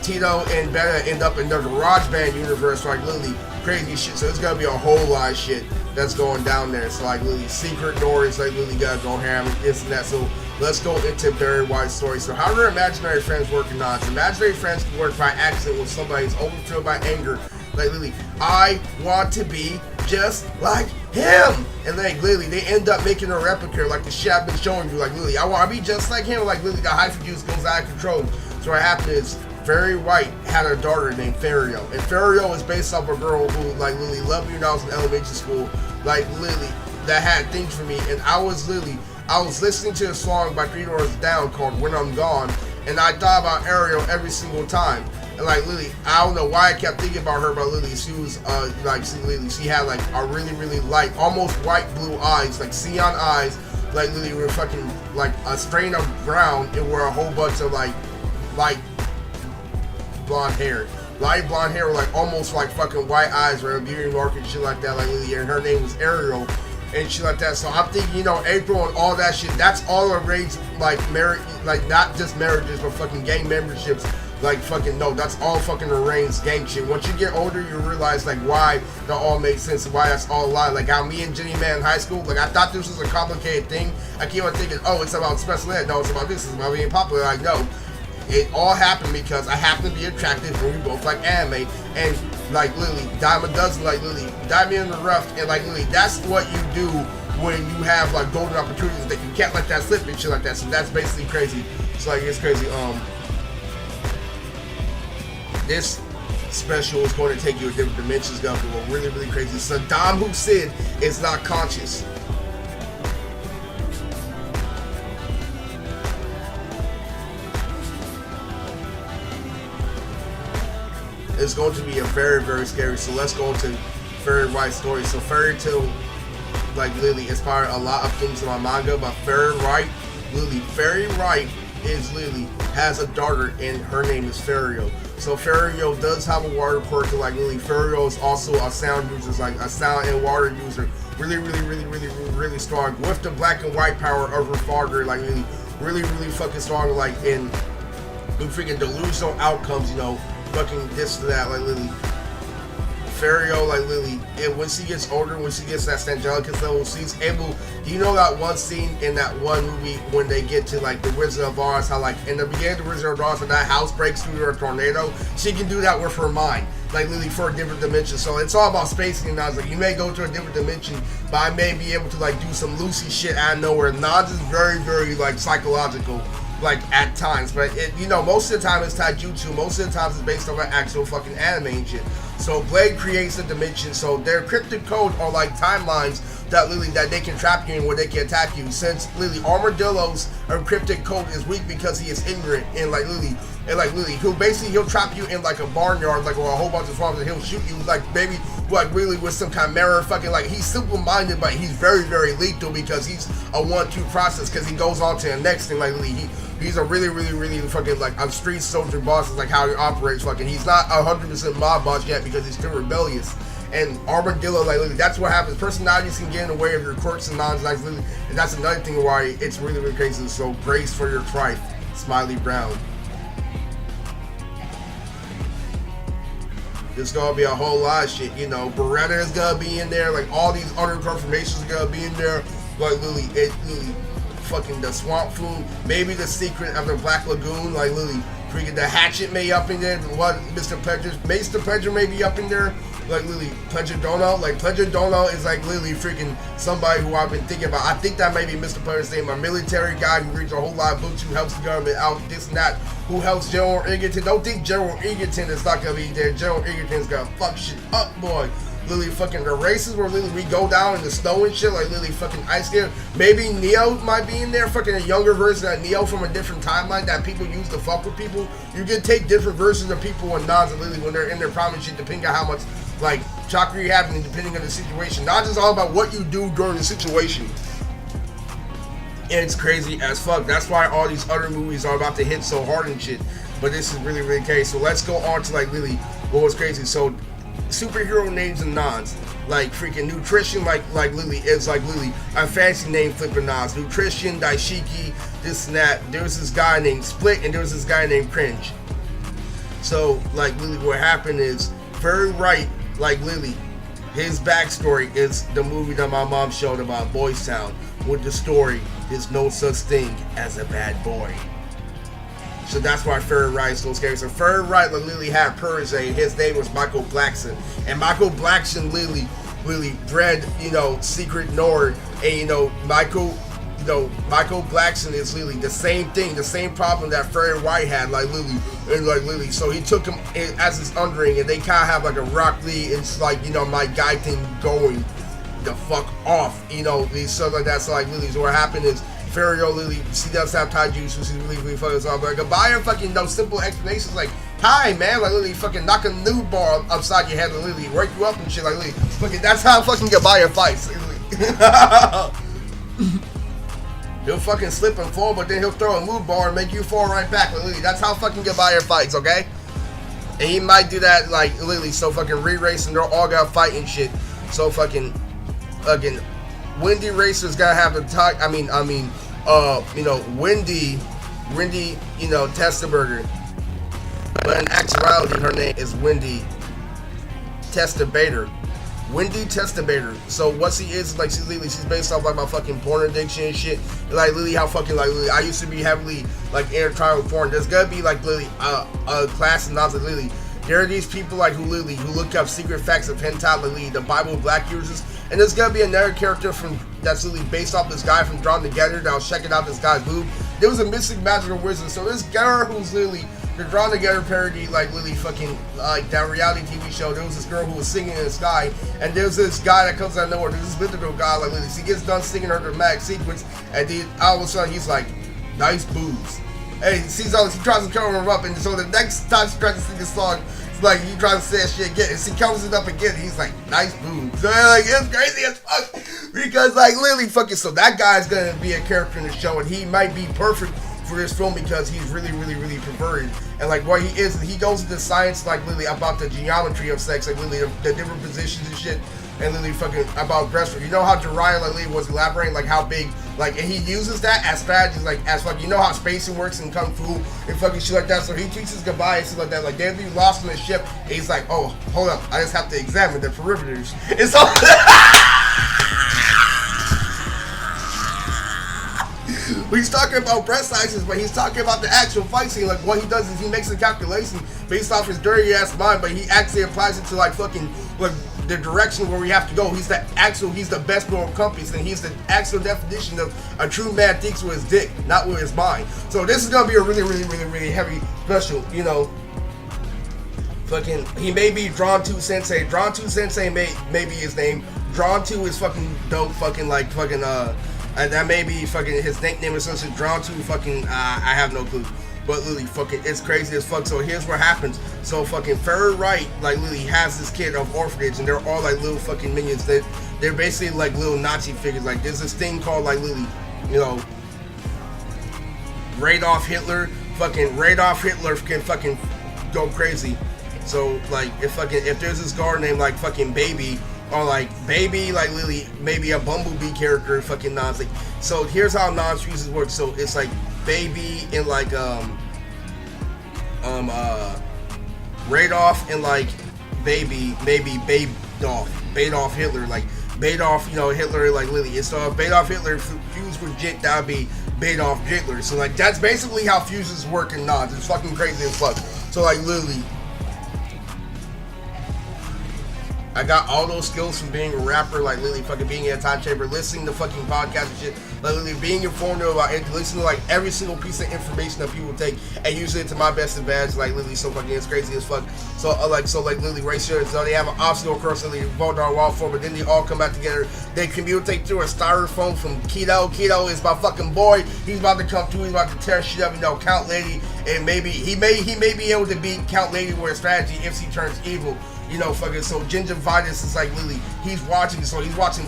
Tito and Beta end up in the Garage Band universe, like literally crazy shit. So it's gonna be a whole lot of shit that's going down there. So like literally Secret Door is like literally gotta go ham and this and that. So let's go into Barry White's story. So how do imaginary friends work in Nonz? Imaginary friends can work by accident when somebody's overfilled by anger. Like literally, I want to be just like him. And like literally, they end up making a replica like the shit I've been showing you. Like literally, I want to be just like him. Like literally, the hyphen juice goes out of control. So what happened is, Barry White had a daughter named Ferio, and Ferio is based off a girl who like literally loved me when I was in elementary school, like literally that had things for me. And I was listening to a song by 3 Doors Down called When I'm Gone, and I thought about Ariel every single time. And like literally, I don't know why I kept thinking about her, but literally she was she had like a really light, almost white blue eyes, like cyan eyes, like literally were fucking like a strain of brown and were a whole bunch of like light blonde hair, like almost like fucking white eyes, right? Beauty market and shit like that, like literally, and her name was Ariel and shit like that. So I'm thinking, April and all that shit, that's all arranged like marriage, like not just marriages, but fucking gang memberships. Like fucking no, that's all fucking arranged gang shit. Once you get older, you realize like why that all makes sense and why that's all a lie. Like how me and Jenny Man in high school, like I thought this was a complicated thing. I keep on thinking, oh, it's about special ed. No, it's about this. It's about being popular. Like no. It all happened because I happen to be attractive and we both like anime, and like literally Diamond does like literally Diamond in the rough, and like literally that's what you do when you have like golden opportunities that you can't let that slip and shit like that. So that's basically crazy. It's like it's crazy. This special is going to take you to different dimensions. Gonna go really crazy. Saddam Hussein is not conscious. It's going to be a very scary. So let's go into Fairy White's story. So Fairy Tail, like literally inspired a lot of things in my manga, but Fairy White is literally has a daughter and her name is Ferio. So Ferio does have a water quirk. Like literally, Ferio is also a sound user, like a sound and water user. Really strong with the black and white power of her father. Like really fucking strong. Like in freaking delusional outcomes, fucking this to that, like literally Ferio, like literally, and when she gets older, when she gets that Stangelicus level, she's able, that one scene in that one movie when they get to like the Wizard of Oz, how like in the beginning of the Wizard of Oz, when that house breaks through a tornado, she can do that with her mind, like literally for a different dimension. So it's all about spacing. And I was like, you may go to a different dimension, but I may be able to like do some Lucy shit out of nowhere. Nonz is very like psychological, like at times, but it, most of the time it's taijutsu, most of the times it's based on an actual fucking anime and shit. So Blade creates a dimension, so their cryptic code are like timelines that literally that they can trap you in where they can attack you. Since literally Armadillo's cryptic code is weak because he is ignorant, and like literally he'll trap you in like a barnyard, like or a whole bunch of farms, and he'll shoot you like maybe like really with some kind of mirror fucking, like he's simple-minded, but he's very lethal because he's a 1-2 process, because he goes on to the next thing. Like literally he's a really fucking like a street soldier boss, is like how he operates. Fucking he's not 100% mob boss yet because he's still rebellious. And Armadillo, like literally, that's what happens. Personalities can get in the way of your quirks and nonsense, and that's another thing why it's really crazy. So brace for your trife, Smiley Brown. There's gonna be a whole lot of shit, Beretta is gonna be in there, like all these other confirmations are gonna be in there, like literally, fucking the Swamp Food, maybe the secret of the Black Lagoon, like literally, freaking the Hatchet may up in there, what Mr. Pleasure may be up in there, like literally, Pleasure Dono is like literally freaking somebody who I've been thinking about. I think that may be Mr. Pleasure's name, a military guy who reads a whole lot of books, who helps the government out, this and that, who helps General Egerton. Don't think General Egerton is not gonna be there. General Egerton's gonna fuck shit up, boy. Literally fucking the races where literally we go down in the snow and shit, like literally fucking ice skating. Maybe Neo might be in there, fucking a younger version of Neo from a different timeline that people use to fuck with people. You can take different versions of people and Nonz and literally when they're in their prime and shit, depending on how much like chakra you have and depending on the situation. Nonz is all about what you do during the situation. It's crazy as fuck. That's why all these other movies are about to hit so hard and shit. But this is really, really crazy. So let's go on to like Lily. What was crazy? So superhero names and Nonz. Like freaking nutrition, like Lily is like Lily. A fancy name flipping Nonz. Nutrition, Daishiki, this and that. There was this guy named Split, and there was this guy named Cringe. So like Lily, what happened is very right. Like Lily, his backstory is the movie that my mom showed about Boys Town. With the story, there's no such thing as a bad boy. So that's why Ferry Wright is so scary. So Ferry Wright, like Lily had Persian. His name was Michael Blackson, and Michael Blackson Lily bred, Secret Noir, and Michael Blackson is Lily the same thing, the same problem that Ferry Wright had, like Lily. So he took him as his underling, and they kind of have like a Rock Lee. It's like my guy thing going the fuck off, these stuff like that. So like Lily, so what happened is Ferrio Lily, she does have taiju, so she's really fucking off. Like, buy her fucking simple explanations like, hi man, like Lily fucking knock a new bar upside your head, like Lily, wake you up and shit, like Lily. Fucking, that's how fucking Gabaya fights. He'll fucking slip and fall, but then he'll throw a move bar and make you fall right back, like Lily. That's how fucking Gabaya fights, okay? And he might do that like Lily, so fucking re-race and they're all gonna fight and shit. So fucking Wendy Racer's gotta have the talk. Wendy, Testaberger. But in actuality, her name is Wendy Testabader. Wendy Testabader. So what she is, like, she's based off like my fucking porn addiction and shit. Like Lily, how fucking like Lily, I used to be heavily like intertwined with porn. There's gonna be like Lily, a class of Nonz like Lily. There are these people like who look up secret facts of hentai, Lily, the Bible Black users. And there's gonna be another character that's really based off this guy from Drawn Together that was checking out this guy's boob. There was a missing magical wizard. So this girl who's Lily, the Drawn Together parody, like Lily fucking like that reality TV show. There was this girl who was singing in the sky, and there's this guy that comes out of nowhere. There's this mythical guy like Lily. She gets done singing her dramatic sequence, and then all of a sudden he's like, nice boobs. And he tries to cover her up, and so the next time she tries to sing a song, it's like he tries to say that shit again, and she covers it up again, and he's like, nice boobs. So like, it's crazy as fuck, because like Lily fucking, so that guy's gonna be a character in the show, and he might be perfect for this film because he's really perverted. And like what he is, he goes into science like Lily about the geometry of sex, like Lily, the different positions and shit. And Lily fucking about breastfeeding. You know how Jiraiya like Lily was elaborating like how big, like, and he uses that as strategies, like as fuck. You know how spacing works in kung fu and fucking shit like that. So he teaches goodbye and shit like that. Like they'll be lost on the ship, and he's like, oh, hold up, I just have to examine the perimeters. It's all. He's talking about breast sizes, but he's talking about the actual fight scene. Like what he does is he makes a calculation based off his dirty ass mind, but he actually applies it to like fucking like the direction where we have to go. He's the best moral compass, and he's the actual definition of a true man thinks with his dick, not with his mind. So this is gonna be a really heavy special, Fucking, he may be Drawn to Sensei. Drawn to Sensei may be his name. Drawn to is fucking dope. Fucking like fucking and that may be fucking his nickname or something. Drawn to fucking I have no clue. But Lily, fucking, it's crazy as fuck. So here's what happens. So fucking Ferry Wright, like Lily, has this kid of orphanage, and they're all like little fucking minions. They're basically like little Nazi figures. Like there's this thing called like Lily, Radolf Hitler. Fucking Radolf Hitler can fucking go crazy. So like if there's this guard named like fucking Baby, or like Baby, like Lily, maybe a Bumblebee character, fucking Nonz. Like, so here's how Nonz fuses work. So it's like Baby and like Radolf and like Baby, maybe Badolf Hitler, like Badolf, Hitler, like Lily. And so if Badolf Hitler fused with Jit, that would be Badolf Hitler. So like that's basically how fuses work in Nonz. It's fucking crazy as fuck. So like Lily, I got all those skills from being a rapper, like Lily, fucking being in a time chamber, listening to fucking podcasts and shit, like Lily, being informed about it, listening to like every single piece of information that people take and using it to my best advantage, like Lily. So fucking it's crazy as fuck. So like Lily right here, so they have an obstacle course, Lily, vote on wall for, but then they all come back together. They communicate through a styrofoam from Keto. Keto is my fucking boy. He's about to come through. He's about to tear shit up. Count Lady, and maybe he may be able to beat Count Lady with a strategy if she turns evil. You know, fucking, so Gingivitis is like Lily, he's watching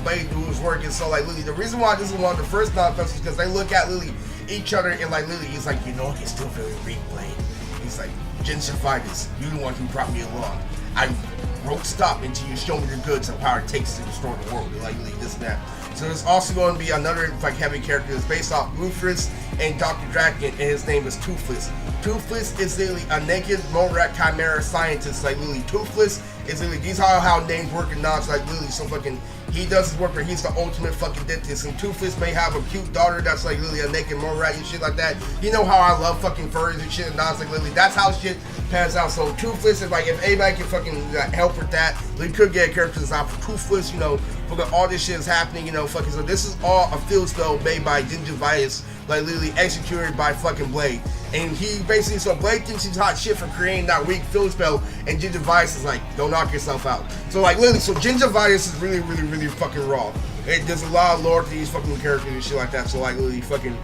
Blade do his work, and so like Lily, the reason why this is one of the first non-fest is because they look at Lily, each other, and like Lily, he's like, you know, he's still very weak, Blade. He's like, Gingivitis, you're the one who brought me along. I won't stop until you show me the goods and power it takes to destroy the world. Like Lily, this and that. So there's also going to be another like heavy character that's based off Rufus and Dr. Draken, and his name is Toothless. Toothless is literally a naked Morat Chimera scientist. Like literally, Toothless is literally, these are how names work in Nonz. Like literally, so fucking, he does his work, but he's the ultimate fucking dentist. And Toothless may have a cute daughter that's like literally a naked Morat and shit like that. You know how I love fucking furries and shit, and Nonz, like literally, that's how shit pans out. So Toothless is like, if anybody can fucking help with that, we could get a character design for Toothless. You know, fucking all this shit is happening. You know, fucking, so this is all a field spell made by Gingivitis, like literally executed by fucking Blade. And he basically, so Blade thinks he's hot shit for creating that weak field spell, and Gingivitis is like, don't knock yourself out. So like literally, so Gingivitis is really, really, really fucking raw. There's a lot of lore to these fucking characters and shit like that. So like literally, fucking,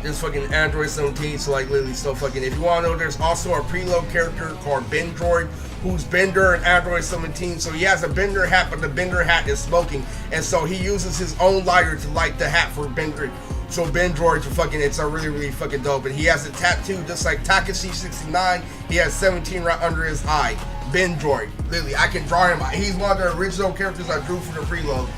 there's fucking Android 17. So like literally, so fucking, if you want to know, there's also a preload character called Bendroid, who's Bender and Android 17. So he has a Bender hat, but the Bender hat is smoking, and so he uses his own lighter to light the hat for Bender. So Bendroid, fucking, it's a really, really fucking dope. And he has a tattoo just like Takashi 69. He has 17 right under his eye. Bendroid, literally, I can draw him. He's one of the original characters I drew for the preload.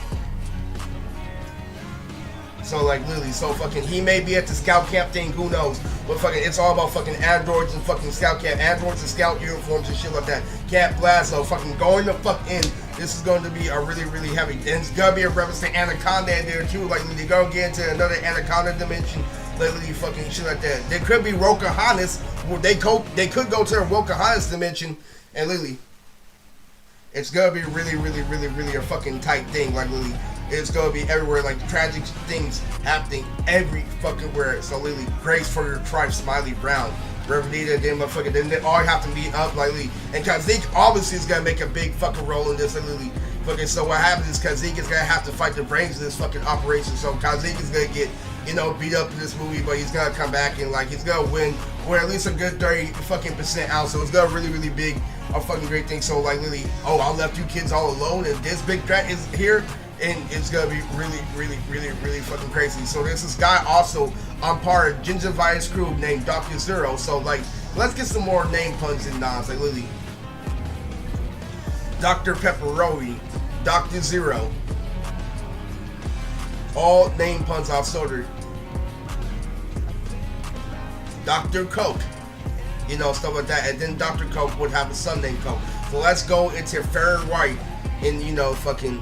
So like literally, so fucking, he may be at the scout camp thing, who knows? But fucking, it's all about fucking androids and fucking scout camp, androids and scout uniforms and shit like that. Camp Blasto, fucking going the fuck in. This is going to be a really, really heavy, and it's gonna be a reference to Anaconda in there too. Like they're gonna get into another Anaconda dimension, literally fucking shit like that. There could be Rokahannes, they could go to a Rokahannes dimension, and literally, it's gonna be really, really, really, really a fucking tight thing. Like literally, it's gonna be everywhere, like tragic things happening every fucking where. So literally, grace for your tribe, Smiley Brown. Revenita, then motherfucker, then they all have to meet up, like, and Kazik obviously is gonna make a big fucking role in this, literally. Fucking, so what happens is Kazik is gonna have to fight the brains of this fucking operation. So Kazik is gonna get, you know, beat up in this movie, but he's gonna come back and like he's gonna win, or at least a good 30% out. So it's gonna really, really big, a fucking great thing. So like literally, oh, I left you kids all alone, and this big threat is here. And it's gonna be really, really, really, really fucking crazy. So there's this guy also on part of Gingivitis crew named Dr. Zero. So like, let's get some more name puns in Nonz. Like literally, Dr. Pepperoni, Dr. Zero, all name puns off Soder. Dr. Coke, you know, stuff like that. And then Dr. Coke would have a son named Coke. So let's go into Fair White and, you know, fucking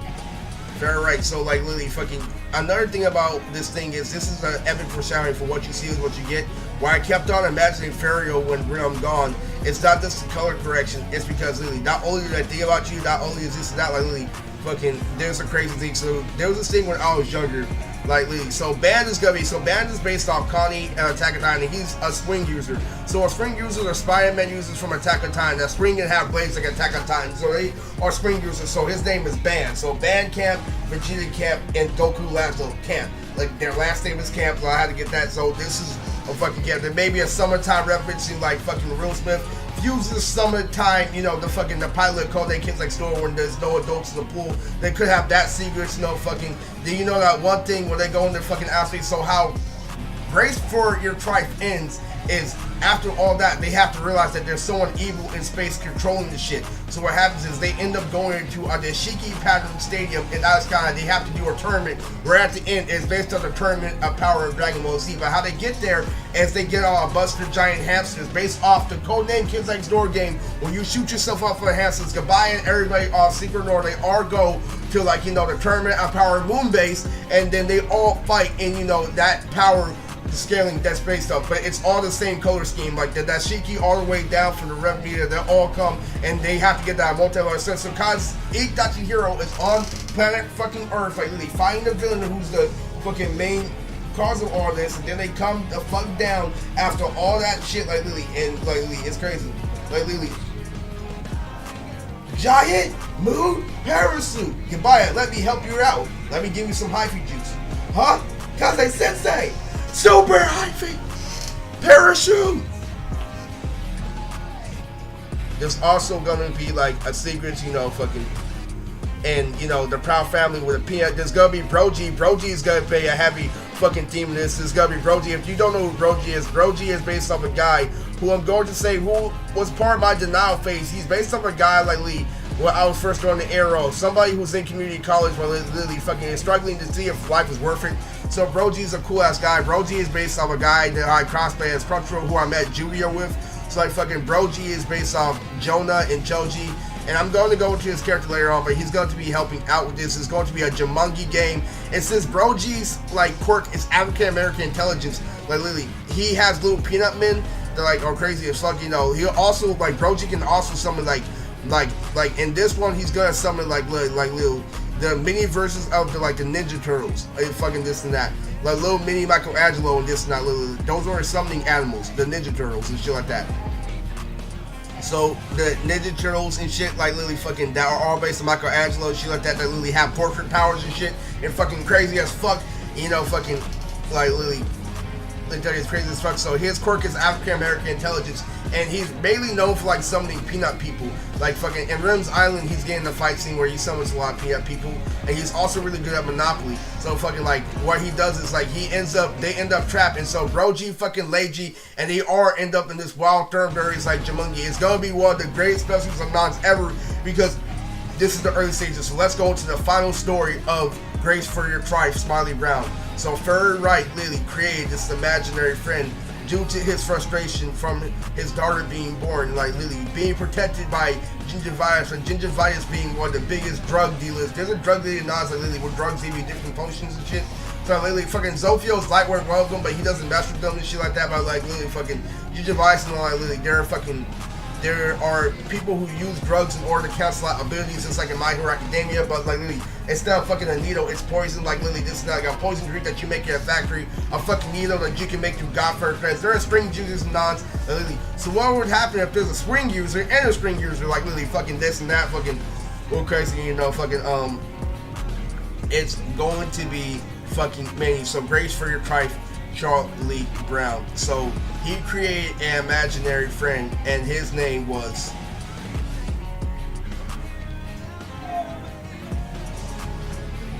Fair Right. So like literally fucking, another thing about this thing is this is an epic foreshadowing for what you see is what you get. Why I kept on imagining Fario when I'm gone, it's not just the color correction, it's because literally not only did I think about you, not only is this and that, like literally fucking, there's a crazy thing. So there was this thing when I was younger, like literally, so Band is gonna be, so Band is based off Connie Attack on Titan, and he's a swing user. So a swing users are Spider-Man users from Attack on Titan that swing and have blades like Attack on Titan. So they are swing users. So his name is Band. So Band Camp, Vegeta Camp, and Goku Lazo Camp. Like their last name is Camp, so I had to get that. So this is a fucking camp. There may be a summertime reference in like fucking Will Smith uses summertime, you know, the pilot called their kids like store when there's no adults in the pool. They could have that secrets, you know, fucking. Do you know that one thing where they go in their fucking outspace? So how Grace for Your Tribe ends is after all that, they have to realize that there's someone evil in space controlling the shit. So what happens is they end up going to the Shiki Pattern Stadium in Alaska. They have to do a tournament where at the end is based on the tournament of Power of Dragon Ball Z. But how they get there is they get on a Buster Giant Hamsters based off the codename Kids Next Door game where you shoot yourself off of the hamsters. Goodbye and everybody on Secret Door, they all go to like, you know, the tournament of Power Moon Base, and then they all fight in, you know, that power scaling that's based off, but it's all the same color scheme, like the Dashiki all the way down from the Rev Meter. They all come and they have to get that multi-layer sense. So cause Itachi Hero is on planet fucking Earth, like literally fighting the villain who's the fucking main cause of all this, and then they come the fuck down after all that shit, like literally, and like literally, it's crazy, like literally. Giant Moon Parachute. Goodbye, let me help you out. Let me give you some hyphy juice. Huh? Kaze Sensei. Super hyphy parachute. There's also gonna be like a secret, you know, fucking, and you know, the Proud Family with a peanut. There's gonna be Brogy. Brogy is gonna play a heavy fucking theme in this. There's gonna be Brogy. If you don't know who Brogy is based off a guy who I'm going to say who was part of my denial phase. He's based off a guy like Lee. When I was first going to Arrow, somebody who's in community college where literally fucking is struggling to see if life is worth it. So Brogy is a cool ass guy. Brogy is based off a guy that I crossplay as Crunchyroll, who I met Julia with. So like fucking Brogy is based off Jonah and Joji. And I'm going to go into his character later on, but he's going to be helping out with this. It's going to be a Jumanji game. And since Brogy's like quirk is African American intelligence, like literally, he has little peanut men that like are crazy as fuck. You know, he'll also like Brogy can also summon like in this one he's gonna summon like little the mini versions of the like the Ninja Turtles, like fucking this and that, like little mini Michelangelo and this and that. Little, those are summoning animals, the Ninja Turtles and shit like that. So the Ninja Turtles and shit like literally fucking that are all based on Michelangelo and shit like that. That literally have portrait powers and shit and fucking crazy as fuck. You know, fucking like literally. It's crazy as fuck. So his quirk is African American intelligence, and he's mainly known for like summoning peanut people. Like fucking in Rim's Island, he's getting the fight scene where he summons a lot of peanut people, and he's also really good at Monopoly. So fucking like what he does is like they end up trapped, and so Brogy fucking Leiji and they all end up in this wild Thornberries like Jumanji. It's gonna be one of the greatest specials of Nonz ever because this is the early stages. So let's go into the final story of Grace for Your Tribe, Smiley Brown. So Fur Wright Lily created this imaginary friend due to his frustration from his daughter being born, like Lily being protected by gingivitis, and gingivitis being one of the biggest drug dealers. There's a drug dealer in Nonz like Lily with drugs give you different potions and shit. So Lily fucking Zofio's light work one of them, but he doesn't mess with them and shit like that. But like Lily fucking gingivitis and all like Lily, there are people who use drugs in order to cancel out abilities, just like in My Hero Academia, but like literally, instead of fucking a needle, it's poison. Like literally, this is like a poison drink that you make in a factory, a fucking needle that you can make through God-first friends. There are string users in Nonz, literally. So what would happen if there's a swing user and a string user, like literally fucking this and that, fucking crazy, you know, fucking it's going to be fucking many. So Grace for Your Tribe, Charlie Brown. So he created an imaginary friend, and his name was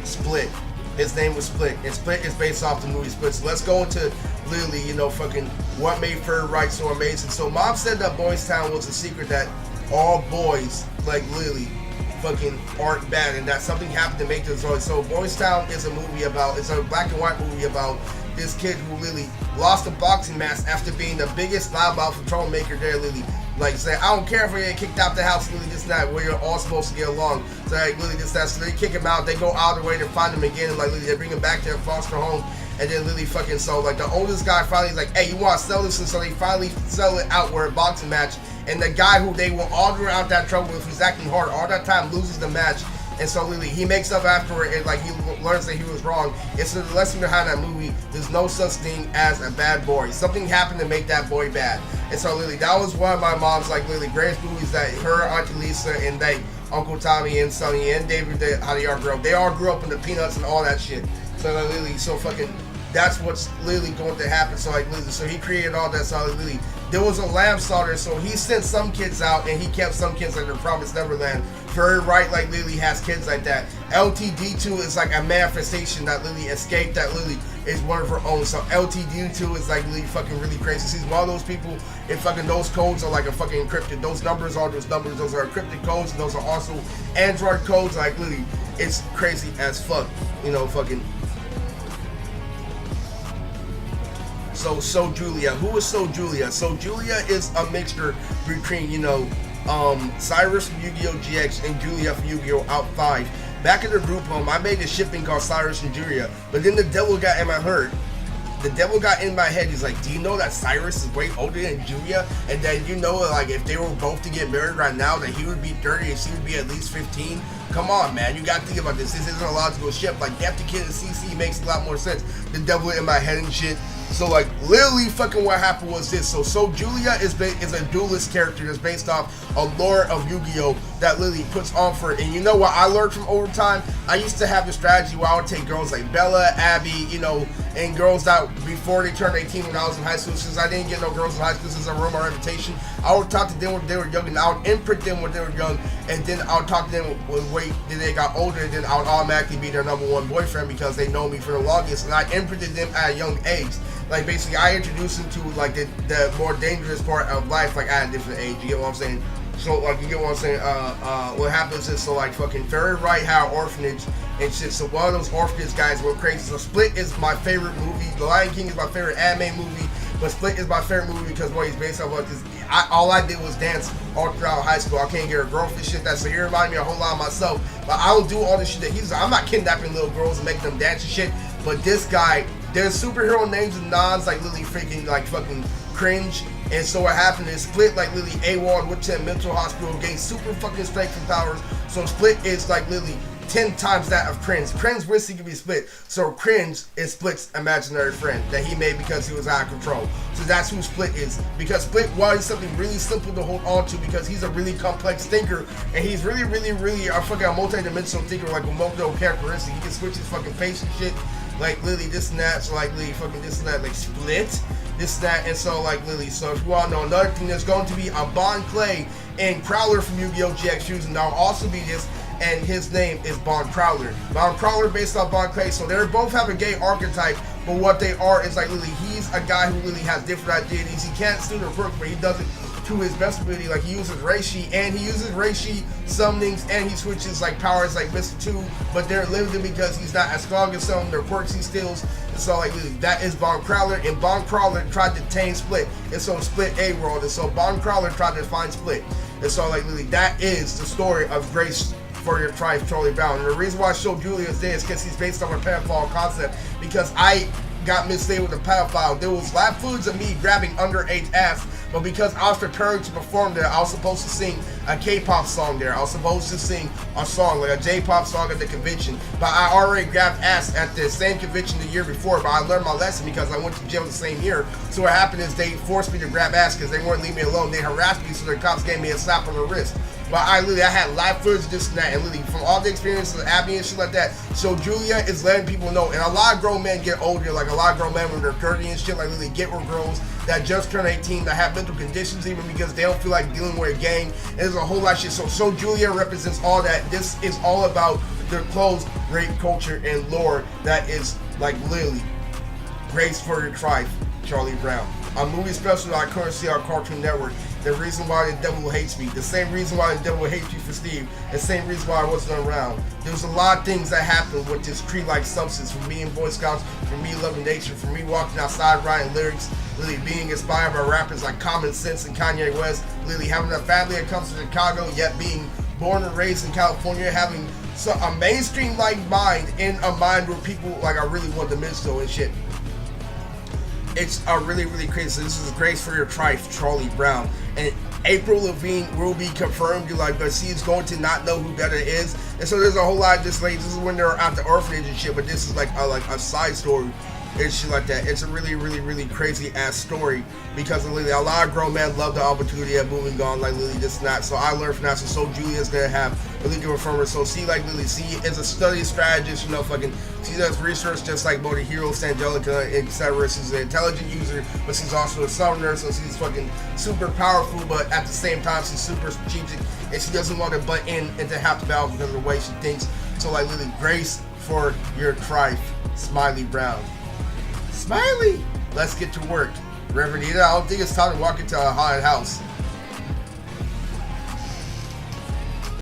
Split. His name was Split, and Split is based off the movie Split. So let's go into literally, you know, fucking what made Fur Wright so amazing. So Mom said that Boys Town was a secret that all boys, like literally, fucking aren't bad, and that something happened to make this voice. So Boys Town is a movie about, it's a black and white movie about this kid who really lost a boxing match after being the biggest loudmouth and troublemaker there, Lily. Like saying, I don't care if we get kicked out the house, Lily, this night, where you're all supposed to get along. So like Lily, this that. So they kick him out, they go out of their way to find him again, and like Lily, they bring him back to their foster home. And then Lily fucking, so like the oldest guy finally is like, hey, you want to sell this? And so they finally sell it out where a boxing match. And the guy who they were all around that trouble with, who's acting hard all that time, loses the match. And so Lily, he makes up afterward, and like he learns that he was wrong. It's the lesson behind that movie. There's no such thing as a bad boy. Something happened to make that boy bad. And so Lily, that was one of my mom's like Lily greatest movies, that her Auntie Lisa and they Uncle Tommy and Sonny and David, how they all grew up. They all grew up in the Peanuts and all that shit. So like Lily, so fucking, that's what's literally going to happen. So like Lily, so he created all that. So like Lily, there was a lamb slaughter, so he sent some kids out and he kept some kids like the Promised Neverland. Fur Wright like Lily has kids like that. LTD2 is like a manifestation that Lily escaped, that Lily is one of her own. So LTD2 is like Lily fucking really crazy. She's one of those people, and fucking those codes are like a fucking encrypted. Those numbers are those numbers. Those are encrypted codes. And those are also Android codes. Like Lily, it's crazy as fuck. You know, fucking. So Julia. Who is So Julia? So Julia is a mixture between, you know, Cyrus from Yu-Gi-Oh! GX and Julia from Yu-Gi-Oh! Out 5. Back in the group home, I made a shipping called Cyrus and Julia, but then the devil got in my head. The devil got in my head. He's like, do you know that Cyrus is way older than Julia? And then you know, like, if they were both to get married right now, that he would be 30 and she would be at least 15. Come on, man, you gotta think about this. This isn't a logical ship. Like, Death to Kid and CC makes a lot more sense. The devil in my head and shit. So like literally fucking what happened was this. So Julia is a duelist character that's based off a lore of Yu-Gi-Oh that Lily puts on for it. And you know what I learned from overtime? I used to have the strategy where I would take girls like Bella, Abby, you know, and girls that before they turned 18 when I was in high school, since I didn't get no girls in high school since I ruined my reputation, I would talk to them when they were young and I would imprint them when they were young, and then I would talk to them when they got older, and then I would automatically be their number one boyfriend because they know me for the longest, and I imprinted them at a young age. Like basically I introduced them to like the more dangerous part of life, like at a different age. You get what I'm saying? So like you get what I'm saying? What happens is, so like fucking Fairy Right had an orphanage and shit. So one of those orphanage guys went crazy. So Split is my favorite movie. The Lion King is my favorite anime movie. But Split is my favorite movie because what he's based off of is all I did was dance all throughout high school. I can't get a girlfriend shit. That so he reminded me a whole lot of myself. But I don't do all this shit that he's. I'm not kidnapping little girls and making them dance and shit. But this guy, there's superhero names and Nonz like Lily freaking like fucking cringe. And so what happened is Split like Lily AWOL went to a mental hospital, gained super fucking strength and powers. So Split is like Lily 10 times that of Cringe. Cringe wishes he could be Split. So Cringe is Split's imaginary friend that he made because he was out of control. So that's who Split is. Because Split wanted something really simple to hold on to because he's a really complex thinker. And he's really a fucking multi-dimensional thinker, like with multiple characteristics. He can switch his fucking face and shit. Like Lily this and that, so like Lily fucking this and that, like Split, this and that, and so like Lily. So if you all know, another thing that's going to be a Bon Clay and Prowler from Yu-Gi-Oh! GX Fusion. There'll also be this, and his name is Bon Prowler. Bon Prowler based off Bon Clay, so they both have a gay archetype, but what they are is like Lily, he's a guy who really has different identities. He can't steal their work, but he does it to his best ability. Like he uses Reishi, and he uses Reishi summonings, and he switches like powers like Mr. 2, but they're limited because he's not as strong as some of their quirks he steals. And so like that is Bon Prowler, and Bon Prowler tried to tame Split, and so Split A World, and so Bon Prowler tried to find Split. And so like Lily, that is the story of Grace for your tribe, Charlie Brown. And the reason why I showed Julius there is because he's based on a pedophile concept, because I got misled with a pedophile. There was live footage of me grabbing underage ass, but because I was preparing to perform there, I was supposed to sing a K-pop song there. I was supposed to sing a song, like a J-pop song at the convention. But I already grabbed ass at the same convention the year before, but I learned my lesson because I went to jail the same year. So what happened is they forced me to grab ass because they wouldn't leave me alone. They harassed me, so the cops gave me a slap on the wrist. But I had live footage, this and that, and literally from all the experiences of Abby and shit like that. So Julia is letting people know, and a lot of grown men get older, like a lot of grown men when they're 30 and shit, like literally get with girls that just turned 18, that have mental conditions even because they don't feel like dealing with a gang. And there's a whole lot of shit. So Julia represents all that. This is all about the closed rape culture and lore that is like literally Grace for your tribe, Charlie Brown. A movie special that I currently see on Cartoon Network. The reason why the devil hates me. The same reason why the devil hates you for Steve. The same reason why I wasn't around. There's a lot of things that happened with this tree-like substance. From me in Boy Scouts, from me loving nature, from me walking outside writing lyrics, literally being inspired by rappers like Common Sense and Kanye West, literally having a family that comes from Chicago, yet being born and raised in California, having a mainstream-like mind and a mind where people like are really one-dimensional and shit. It's really crazy. So this is Grace for your tribe, Charlie Brown. And April Levine will be confirmed. You're like, but she's going to not know who that is. And so there's a whole lot of this. Like, this is when they're at the orphanage and shit. But this is like a side story and shit like that. It's a really crazy ass story because literally a lot of grown men love the opportunity of moving on, like literally this and that. So I learned from that. So Julia's gonna have really good reformer. So she like literally is a study strategist, you know, fucking she does research just like Bodhi Heroes, Angelica, etc. She's an intelligent user, but she's also a summoner, so she's fucking super powerful, but at the same time she's super strategic and she doesn't want to butt in into half the battle because of the way she thinks. So like literally Grace for your tribe, Smiley Brown. Smiley! Let's get to work. Reverend Eda, I don't think it's time to walk into a haunted house.